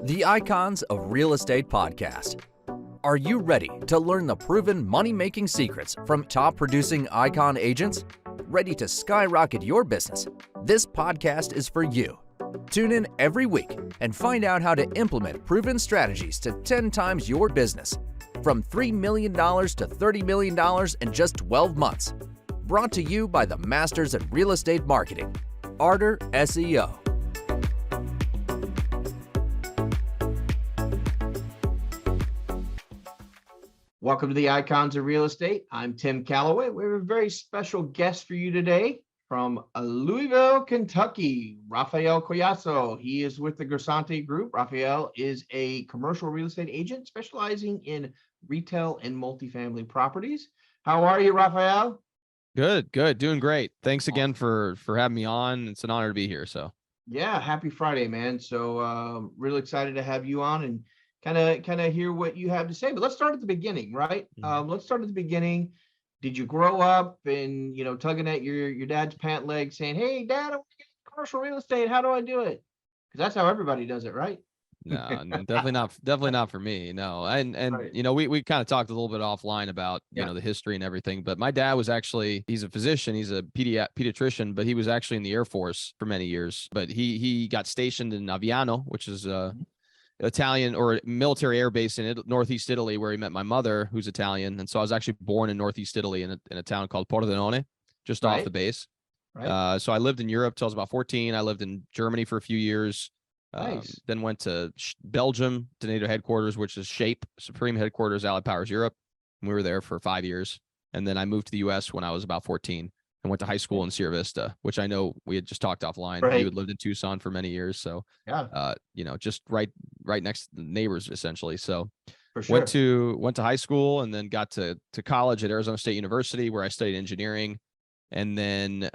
The Icons of Real Estate Podcast. Are you ready to learn the proven money-making secrets from top-producing Icon agents? Ready to skyrocket your business? This podcast is for you. Tune in every week and find out how to implement proven strategies to 10 times your business. From $3 million to $30 million in just 12 months. Brought to you by the Masters in Real Estate Marketing, Arter SEO. Welcome to the Icons of Real Estate. I'm Tim Calloway. We have a very special guest for you today from Louisville, Kentucky, Raphael Collazo. He is with the Grisante Group. Raphael is a commercial real estate agent specializing in retail and multifamily properties. How are you, Raphael? Good. Doing great. Thanks again for having me on. It's an honor to be here. So yeah, happy Friday, man. So really excited to have you on and kind of hear what you have to say. But let's start at the beginning, right? Let's start at the beginning. Did you grow up and, tugging at your dad's pant leg saying, "Hey, Dad, I want to get commercial real estate. How do I do it?" Because that's how everybody does it, right? no, definitely not for me. No. And Right. we kind of talked a little bit offline about, the history and everything, but my dad was actually, he's a physician, he's a pediatrician, but he was actually in the Air Force for many years, but he got stationed in Aviano, which is Italian or military air base in Northeast Italy, where he met my mother, who's Italian. And so I was actually born in Northeast Italy in a town called Pordenone, just off the base. Right. So I lived in Europe till I was about 14. I lived in Germany for a few years. Nice. Then went to Belgium, to NATO headquarters, which is SHAPE, Supreme Headquarters, Allied Powers Europe. And we were there for 5 years. And then I moved to the U.S. when I was about 14 and went to high school in Sierra Vista, which I know we had just talked offline. Right. You had lived in Tucson for many years. So, Yeah, just right next to the neighbors, essentially. So for sure. went to high school and then got to college at Arizona State University, where I studied engineering. And then,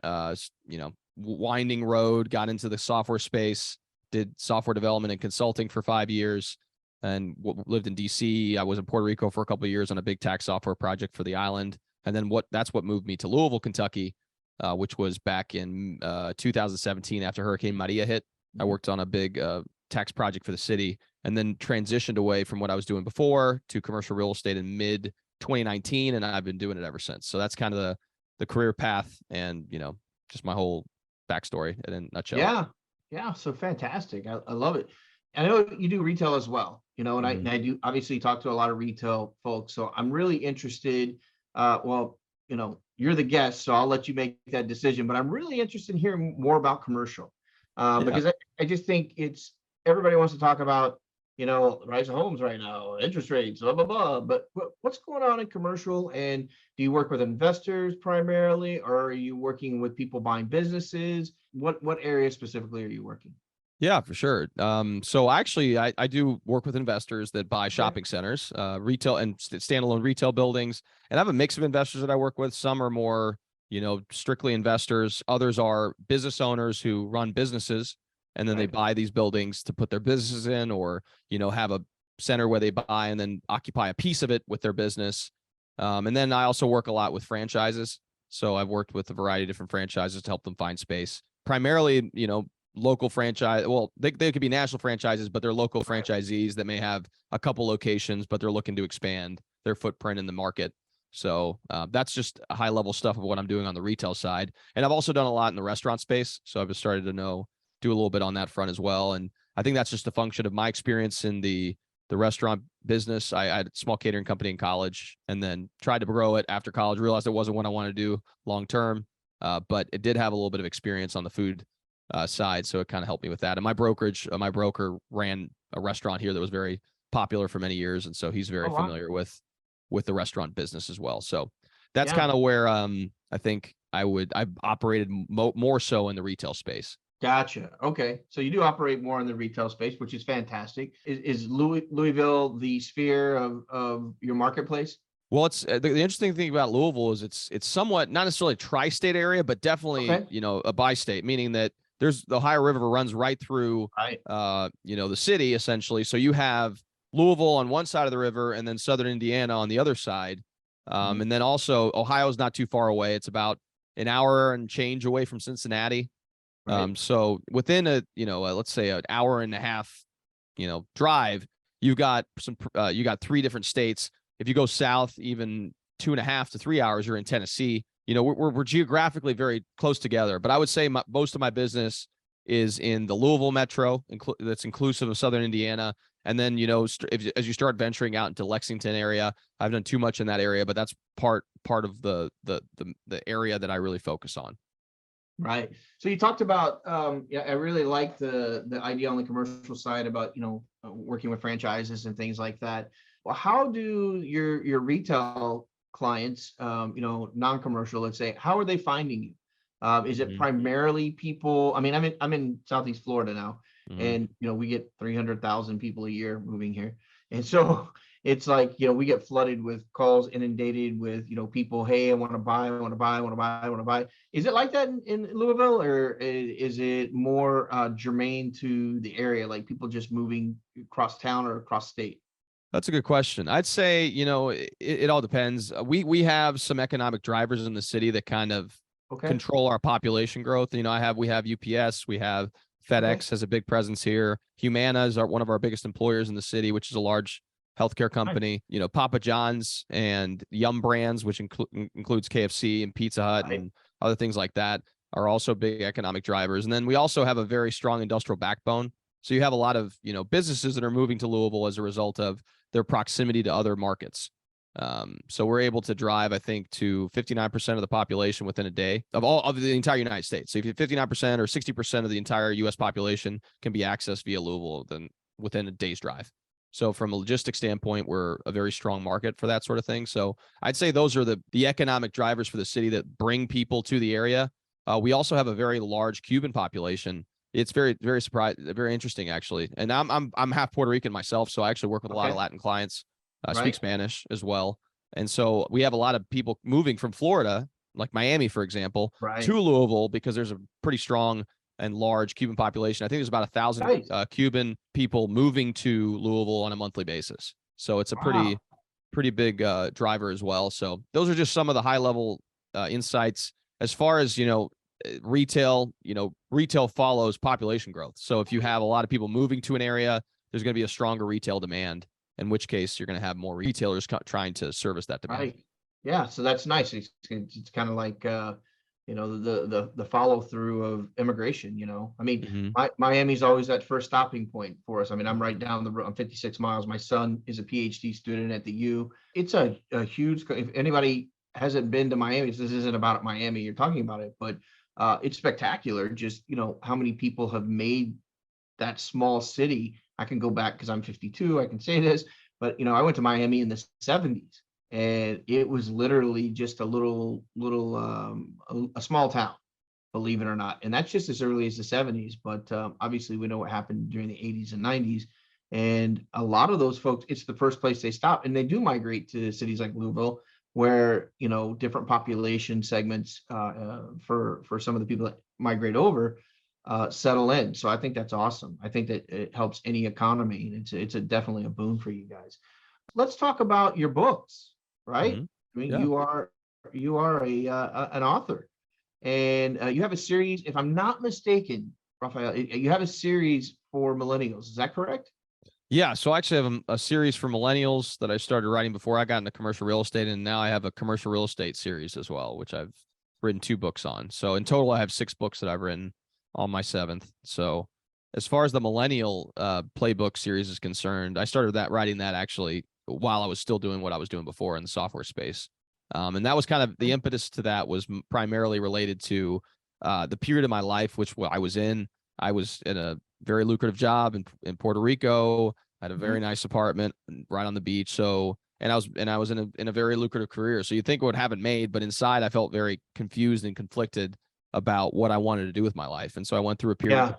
winding road, got into the software space, did software development and consulting for 5 years, and lived in DC. I was in Puerto Rico for a couple of years on a big tax software project for the island. And then that's what moved me to Louisville, Kentucky, which was back in 2017 after Hurricane Maria hit. I worked on a big tax project for the city, and then transitioned away from what I was doing before to commercial real estate in mid 2019. And I've been doing it ever since. So that's kind of the career path and, just my whole backstory in a nutshell. Yeah. So fantastic. I love it. I know you do retail as well, and I do obviously talk to a lot of retail folks. So I'm really interested. You're the guest, so I'll let you make that decision. But I'm really interested in hearing more about commercial because I just think everybody wants to talk about, rise of homes right now, interest rates, blah, blah, blah. But what's going on in commercial? And do you work with investors primarily, or are you working with people buying businesses? What area specifically are you working? Yeah, for sure. So actually, I do work with investors that buy shopping centers, retail and standalone retail buildings. And I have a mix of investors that I work with. Some are more, strictly investors. Others are business owners who run businesses, and then they buy these buildings to put their businesses in, or, have a center where they buy and then occupy a piece of it with their business. And then I also work a lot with franchises. So I've worked with a variety of different franchises to help them find space. Primarily, local franchise. Well, they could be national franchises, but they're local franchisees that may have a couple locations, but they're looking to expand their footprint in the market. So that's just high level stuff of what I'm doing on the retail side. And I've also done a lot in the restaurant space. So I've just started to do a little bit on that front as well. And I think that's just a function of my experience in the restaurant business. I had a small catering company in college and then tried to grow it after college, realized it wasn't what I wanted to do long term. But it did have a little bit of experience on the food side. So it kind of helped me with that. And my broker ran a restaurant here that was very popular for many years. And so he's very familiar with the restaurant business as well. So that's kind of where I think I've operated more so in the retail space. Gotcha. Okay. So you do operate more in the retail space, which is fantastic. Is Louisville the sphere of your marketplace? Well, it's the interesting thing about Louisville is it's somewhat not necessarily a tri-state area, but definitely, a bi-state, meaning that there's the Ohio River runs right through, the city essentially. So you have Louisville on one side of the river and then Southern Indiana on the other side. And then also Ohio's not too far away. It's about an hour and change away from Cincinnati. So within let's say an hour and a half drive, you got 3 different states. If you go south, even 2.5 to 3 hours, you're in Tennessee. We're geographically very close together, but I would say most of my business is in the Louisville metro, that's inclusive of Southern Indiana. And then, as you start venturing out into Lexington area, I've done too much in that area, but that's part of the area that I really focus on. Right. So you talked about, I really like the idea on the commercial side about, working with franchises and things like that. Well, how do your retail clients, non-commercial, let's say, how are they finding you? Is it primarily people? I mean, I'm in Southeast Florida now, and we get 300,000 people a year moving here, and so it's like we get flooded with calls, inundated with people. Hey, I want to buy, I want to buy, I want to buy, I want to buy. Is it like that in Louisville, or is it more germane to the area, like people just moving across town or across state? That's a good question. I'd say, it all depends. We have some economic drivers in the city that kind of control our population growth. We have UPS, we have FedEx has a big presence here. Humana is one of our biggest employers in the city, which is a large healthcare company. Right. Papa John's and Yum Brands, which includes KFC and Pizza Hut and other things like that, are also big economic drivers. And then we also have a very strong industrial backbone. So you have a lot of, businesses that are moving to Louisville as a result of their proximity to other markets. So we're able to drive, I think, to 59% of the population within a day of the entire United States. So if you 59% or 60% of the entire US population can be accessed via Louisville, then within a day's drive. So from a logistics standpoint, we're a very strong market for that sort of thing. So I'd say those are the economic drivers for the city that bring people to the area. We also have a very large Cuban population. It's very, very very interesting, actually. And I'm half Puerto Rican myself, so I actually work with a lot of Latin clients. Speak Spanish as well. And so we have a lot of people moving from Florida, like Miami, for example, to Louisville, because there's a pretty strong and large Cuban population. I think there's about 1,000 Cuban people moving to Louisville on a monthly basis. So it's a pretty big driver as well. So those are just some of the high level insights. As far as, retail follows population growth. So if you have a lot of people moving to an area, there's going to be a stronger retail demand, in which case you're going to have more retailers trying to service that demand. Right. Yeah. So that's nice. It's kind of like, the follow through of immigration, I mean, Miami's always that first stopping point for us. I mean, I'm right down the road. I'm 56 miles. My son is a PhD student at the U. It's a huge, if anybody hasn't been to Miami, this isn't about Miami, you're talking about it, but it's spectacular. Just, how many people have made that small city. I can go back because I'm 52. I can say this, but I went to Miami in the 70s, and it was literally just a small town, believe it or not. And that's just as early as the 70s. But obviously, we know what happened during the 80s and 90s. And a lot of those folks, it's the first place they stop, and they do migrate to cities like Louisville, where different population segments for some of the people that migrate over settle in. So I think that's awesome. I think that it helps any economy, and it's definitely a boon for you guys. Let's talk about your books, right? I mean, you are an author, and you have a series. If I'm not mistaken, Raphael, you have a series for millennials. Is that correct? Yeah, so I actually have a series for millennials that I started writing before I got into commercial real estate, and now I have a commercial real estate series as well, which I've written 2 books on. So in total, I have 6 books that I've written, on my 7th. So as far as the Millennial Playbook series is concerned, I started writing that actually while I was still doing what I was doing before in the software space. And that was kind of the impetus to that was primarily related to the period of my life, which I was in. I was in a very lucrative job in Puerto Rico. I had a very nice apartment right on the beach. So, and I was in a very lucrative career. So you think I would have it made, but inside I felt very confused and conflicted about what I wanted to do with my life. And so I went through a period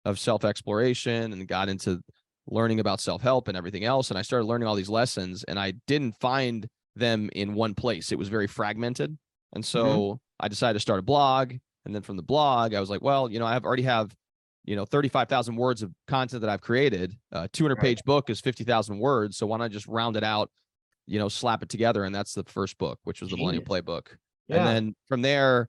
of self-exploration and got into learning about self-help and everything else. And I started learning all these lessons, and I didn't find them in one place. It was very fragmented. And so I decided to start a blog. And then from the blog, I was like, well, I already have 35,000 words of content that I've created. 200-page book is 50,000 words. So why not just round it out, slap it together? And that's the first book, which was the Millennial Playbook. And then from there,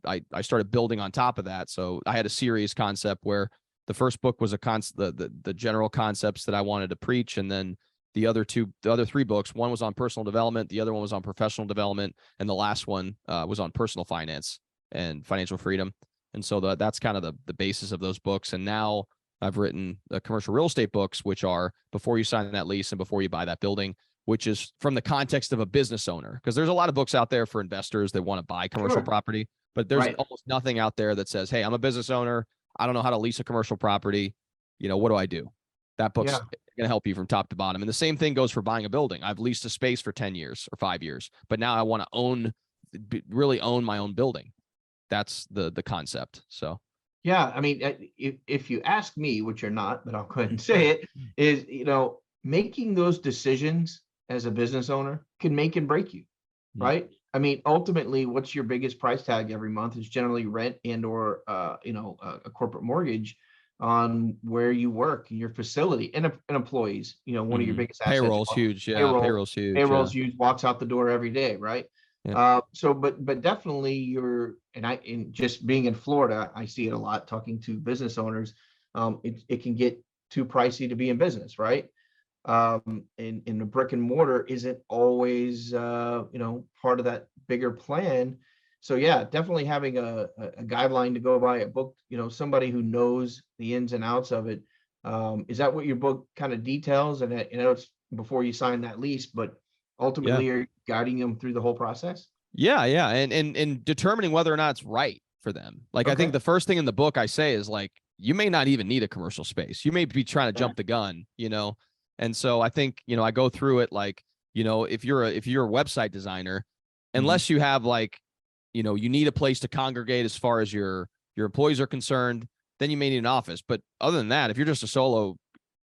I started building on top of that. So I had a series concept where The first book was the general concepts that I wanted to preach. And then the other 3 books, one was on personal development, the other one was on professional development, and the last one was on personal finance and financial freedom. And so that's kind of the basis of those books. And now I've written the commercial real estate books, which are before you sign that lease and before you buy that building, which is from the context of a business owner. Because there's a lot of books out there for investors that want to buy commercial property, but there's almost nothing out there that says, hey, I'm a business owner. I don't know how to lease a commercial property. What do I do? That book's going to help you from top to bottom. And the same thing goes for buying a building. I've leased a space for 10 years or 5 years, but now I want to really own my own building. That's the concept. So. Yeah. I mean, if you ask me, which you're not, but I'll go ahead and say it, is, making those decisions as a business owner can make and break you, right? I mean, ultimately, what's your biggest price tag every month is generally rent and or, a corporate mortgage on where you work and your facility and employees, one of your biggest assets. Payroll's huge. Yeah. Payroll's huge. Payroll's huge, walks out the door every day. Right. Yeah. But definitely and just being in Florida, I see it a lot talking to business owners. It can get too pricey to be in business. Right. And the brick and mortar isn't always, part of that bigger plan. So yeah, definitely having a guideline to go by, a book, somebody who knows the ins and outs of it. Is that what your book kind of details? And I know it's before you sign that lease, but ultimately you're guiding them through the whole process. Yeah. Yeah. And determining whether or not it's right for them. Like, I think the first thing in the book I say is like, you may not even need a commercial space. You may be trying to jump the gun, And so I think, I go through it like, if you're a website designer, unless you have like, you need a place to congregate as far as your employees are concerned, then you may need an office. But other than that, if you're just a solo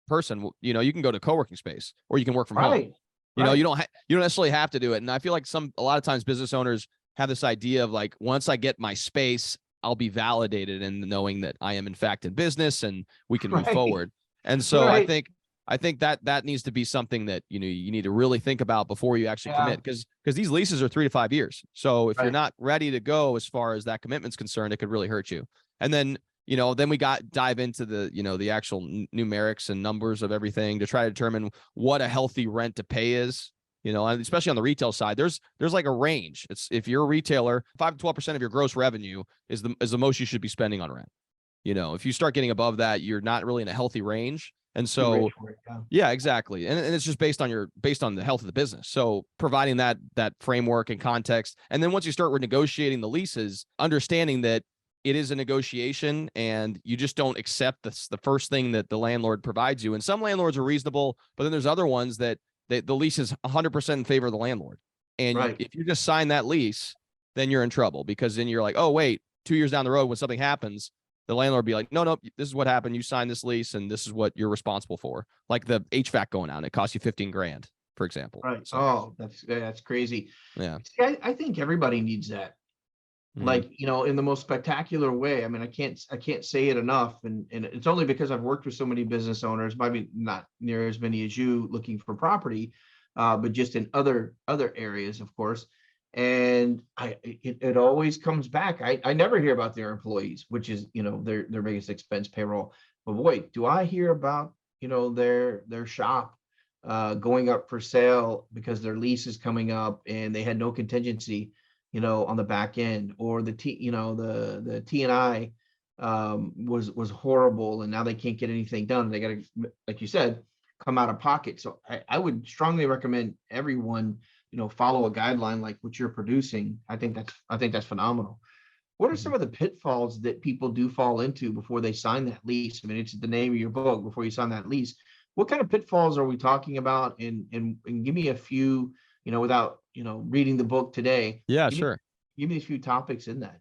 person, you can go to a co-working space or you can work from home. You don't necessarily have to do it. And I feel like a lot of times business owners have this idea of like, once I get my space, I'll be validated in knowing that I am in fact in business and we can move forward. And so I think that needs to be something that, you need to really think about before you actually commit, because these leases are 3 to 5 years. So if you're not ready to go as far as that commitment's concerned, it could really hurt you. And then, then we dive into the, the actual numerics and numbers of everything to try to determine what a healthy rent to pay is, and especially on the retail side, there's like a range. It's, if you're a retailer, 5 to 12% of your gross revenue is the most you should be spending on rent. If you start getting above that, you're not really in a healthy range. And so, yeah, exactly. And it's just based on the health of the business. So providing that framework and context. And then once you start renegotiating the leases, understanding that it is a negotiation and you just don't accept the first thing that the landlord provides you. And some landlords are reasonable, but then there's other ones that the lease is 100% in favor of the landlord. And if you just sign that lease, then you're in trouble, because then you're like, oh, wait, 2 years down the road, when something happens, the landlord be like, no, this is what happened. You signed this lease and this is what you're responsible for. Like the HVAC going out, it costs you $15,000, for example. Right. So, that's crazy. Yeah. See, I think everybody needs that. Like, in the most spectacular way. I mean, I can't say it enough. And it's only because I've worked with so many business owners, maybe not near as many as you looking for property, but just in other areas, of course. And it always comes back. I never hear about their employees, which is, their biggest expense, payroll. But boy, do I hear about, their shop going up for sale because their lease is coming up and they had no contingency, on the back end, or the T&I was horrible and now they can't get anything done. They got to, like you said, come out of pocket. So I would strongly recommend everyone, follow a guideline like what you're producing. I think that's phenomenal. What are some of the pitfalls that people do fall into before they sign that lease? I mean, it's the name of your book, before you sign that lease. What kind of pitfalls are we talking about? And give me a few, without, reading the book today. Yeah, sure. Give me a few topics in that.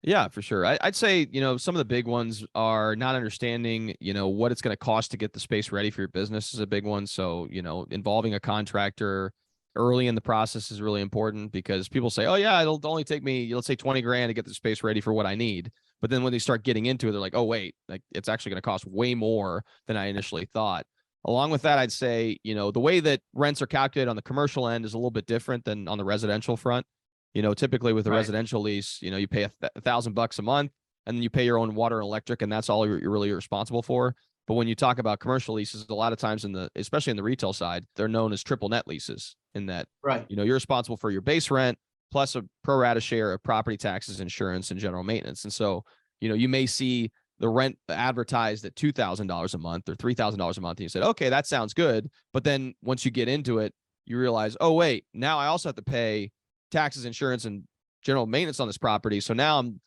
Yeah, for sure. I'd say, some of the big ones are not understanding, what it's going to cost to get the space ready for your business is a big one. So, involving a contractor early in the process is really important, because people say, oh yeah, it'll only take me, let's say $20,000 to get the space ready for what I need. But then when they start getting into it, they're like, oh wait, like it's actually going to cost way more than I initially thought. Along with that, I'd say, the way that rents are calculated on the commercial end is a little bit different than on the residential front. Typically with a residential lease, you pay $1,000 a month. and then you pay your own water and electric, and that's all you're really responsible for. But when you talk about commercial leases, a lot of times especially in the retail side, they're known as triple net leases, in that, Right. you're responsible for your base rent plus a pro rata share of property taxes, insurance, and general maintenance. And so, you may see the rent advertised at $2,000 a month or $3,000 a month. And you said, okay, that sounds good. But then once you get into it, you realize, oh, wait, now I also have to pay taxes, insurance, and general maintenance on this property. So now I'm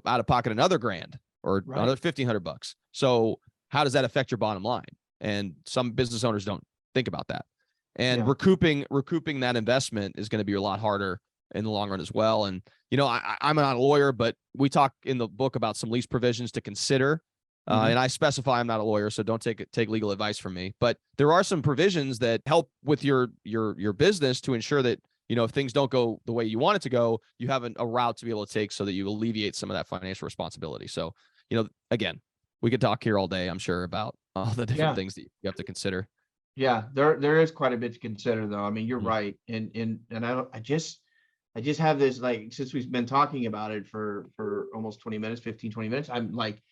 out of pocket another grand or another $1,500. So how does that affect your bottom line? And some business owners don't think about that. And recouping that investment is going to be a lot harder in the long run as well. And, I'm not a lawyer, but we talk in the book about some lease provisions to consider. And I specify I'm not a lawyer, so don't take legal advice from me. But there are some provisions that help with your business to ensure that, if things don't go the way you want it to go, you have a route to be able to take so that you alleviate some of that financial responsibility. So, again, we could talk here all day, I'm sure, about all the different things that you have to consider. Yeah, there is quite a bit to consider, though. I mean, you're right. And I just have this, like, since we've been talking about it for almost 20 minutes, 20 minutes, I'm like,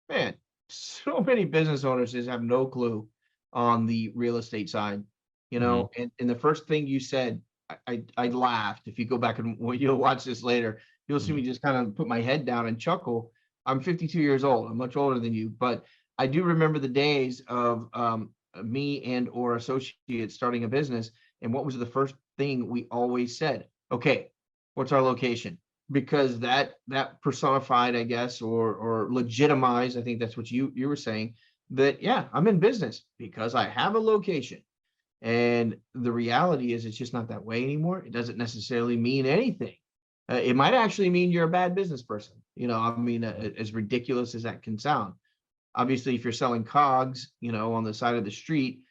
man, so many business owners just have no clue on the real estate side, and the first thing you said, I laughed. If you go back and you'll watch this later, you'll see me just kind of put my head down and chuckle. I'm 52 years old. I'm much older than you, but I do remember the days of me and or associates starting a business. And what was the first thing we always said? Okay, what's our location? Because that personified, I guess, or legitimized, I think that's what you were saying, that, yeah, I'm in business because I have a location. And the reality is it's just not that way anymore. It doesn't necessarily mean anything. It might actually mean you're a bad business person. I mean, as ridiculous as that can sound. Obviously, if you're selling cogs, on the side of the street,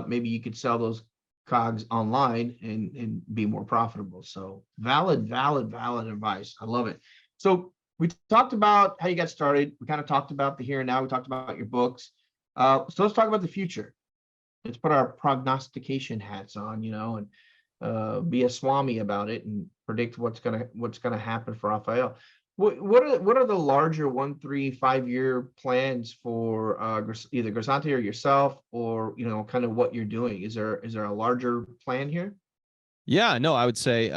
maybe you could sell those cogs online and be more profitable. So valid advice. I love it. So we talked about how you got started. We kind of talked about the here and now. We talked about your books. So let's talk about the future. Let's put our prognostication hats on, and be a swami about it and predict what's gonna happen for Raphael. What are the larger 1, 3, 5-year plans for either Grisante or yourself, or kind of what you're doing? Is there a larger plan here? Yeah, no, I would say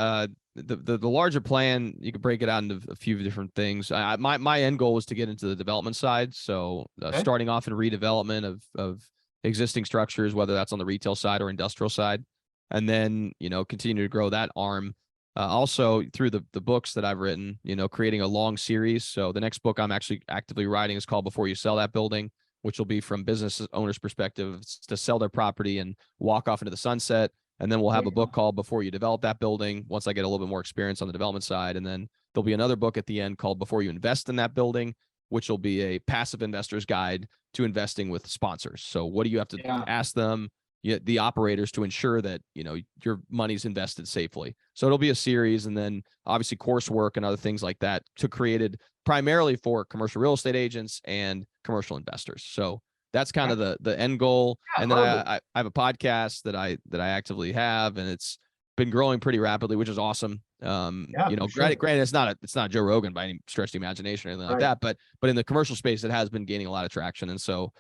the larger plan, you could break it out into a few different things. My end goal was to get into the development side, so starting off in redevelopment of existing structures, whether that's on the retail side or industrial side, and then continue to grow that arm. Also through the books that I've written, creating a long series. So the next book I'm actually actively writing is called Before You Sell That Building, which will be from business owners' perspective to sell their property and walk off into the sunset. And then we'll have a book called Before You Develop That Building, once I get a little bit more experience on the development side. And then there'll be another book at the end called Before You Invest in That Building, which will be a passive investor's guide to investing with sponsors. So what do you have to ask them, the operators, to ensure that your money's invested safely? So it'll be a series, and then obviously coursework and other things like that, created primarily for commercial real estate agents and commercial investors. So that's kind of the end goal. And then I have a podcast that I actively have, and it's been growing pretty rapidly, which is awesome. Granted, it's not Joe Rogan by any stretch of the imagination or anything like that, but in the commercial space, it has been gaining a lot of traction. And so,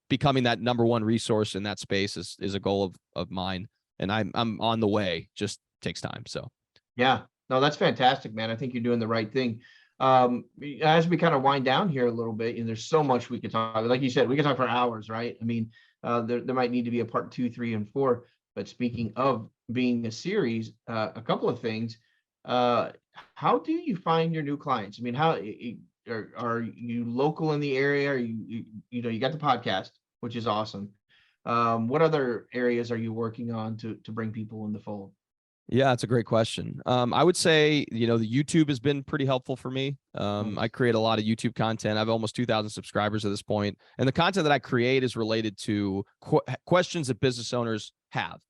becoming that number one resource in that space is a goal of mine, and I'm on the way. Just takes time. So yeah, no, that's fantastic, man. I think you're doing the right thing. As we kind of wind down here a little bit, and there's so much we could talk, like you said, we could talk for hours, right? I mean, there might need to be a part 2, 3, and 4. But speaking of being a series, a couple of things. How do you find your new clients? I mean, how are you local in the area? Are you got the podcast, which is awesome. What other areas are you working on to bring people in the fold? Yeah, that's a great question. I would say, the YouTube has been pretty helpful for me. I create a lot of YouTube content. I have almost 2,000 subscribers at this point, and the content that I create is related to questions that business owners have.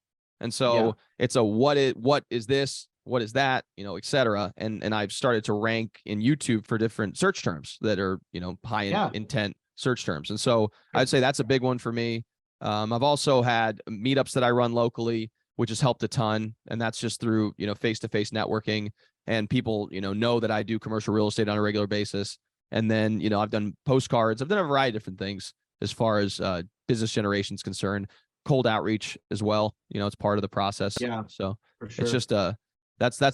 And so it's a what is this? What is that? Et cetera. And I've started to rank in YouTube for different search terms that are, high intent search terms. And so I'd say that's a big one for me. I've also had meetups that I run locally, which has helped a ton. And that's just through, face-to-face networking, and people, know that I do commercial real estate on a regular basis. And then, you know, I've done postcards. I've done a variety of different things as far as business generation is concerned. Cold outreach as well. You know, it's part of the process. Yeah, So for sure. it's just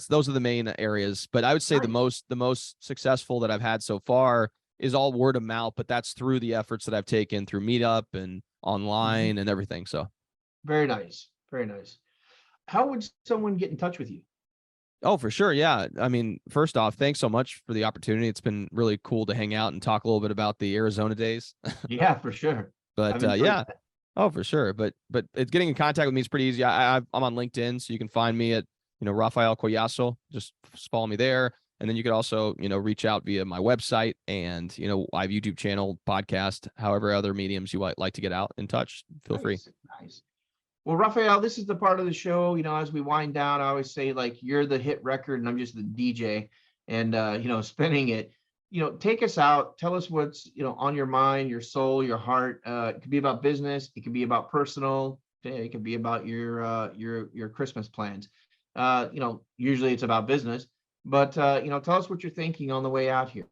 those are the main areas. But I would say Nice. the most successful that I've had so far is all word of mouth, but that's through the efforts that I've taken through Meetup and Mhm. online and everything. So Very nice. Very nice. How would someone get in touch with you? oh, for sure. Yeah. I mean, first off, thanks so much for the opportunity. It's been really cool to hang out and talk a little bit about the Arizona days. Yeah, for sure. I've But enjoyed yeah, that. oh, for sure. But it's getting in contact with me is pretty easy. I'm on LinkedIn, so you can find me at, you know, Raphael Collazo. Just follow me there. And then you could also, you know, reach out via my website and, you know, I have YouTube channel, podcast, however other mediums you might like to get out in touch. Feel free. Nice, nice. Well, Raphael, this is the part of the show, as we wind down, I always say, like, you're the hit record and I'm just the DJ and, spinning it. Take us out, tell us what's, on your mind, your soul, your heart. It could be about business, it could be about personal, it could be about your Christmas plans. Usually it's about business, but tell us what you're thinking on the way out here.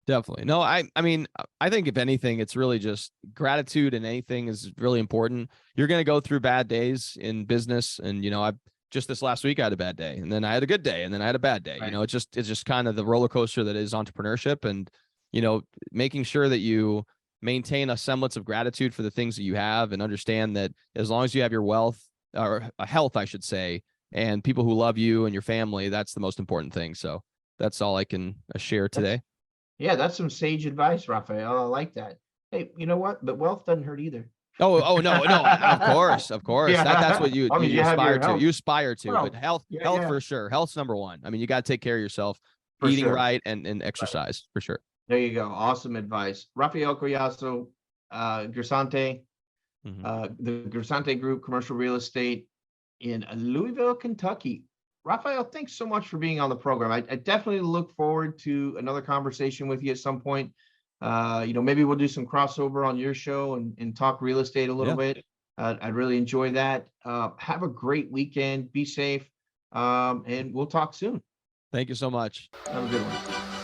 Definitely. No, I mean, I think if anything, it's really just gratitude and anything is really important. You're going to go through bad days in business. And, you know, I just this last week, I had a bad day and then I had a good day and then I had a bad day. You Right. know, it's just kind of the roller coaster that is entrepreneurship and, you know, making sure that you maintain a semblance of gratitude for the things that you have and understand that as long as you have your wealth or health, I should say, and people who love you and your family, that's the most important thing. So that's all I can share That's today. Yeah, that's some sage advice, Raphael. I like that. Hey, you know what? But wealth doesn't hurt either. Oh no, of course, of course. That's Yeah, what as long as you you have aspire your to. health. You aspire to, but Well, health yeah, health yeah, for sure. Health's number one. I mean, you got to take care of yourself, for eating sure. right and Right. exercise for sure. There you go. Awesome advice. Raphael Collazo, Gersante, Mhm. the Gersante Group, commercial real estate in Louisville, Kentucky. Raphael, thanks so much for being on the program. I definitely look forward to another conversation with you at some point. Maybe we'll do some crossover on your show and talk real estate a little Yeah. bit. I'd really enjoy that. Have a great weekend. Be safe. And we'll talk soon. Thank you so much. Have a good one.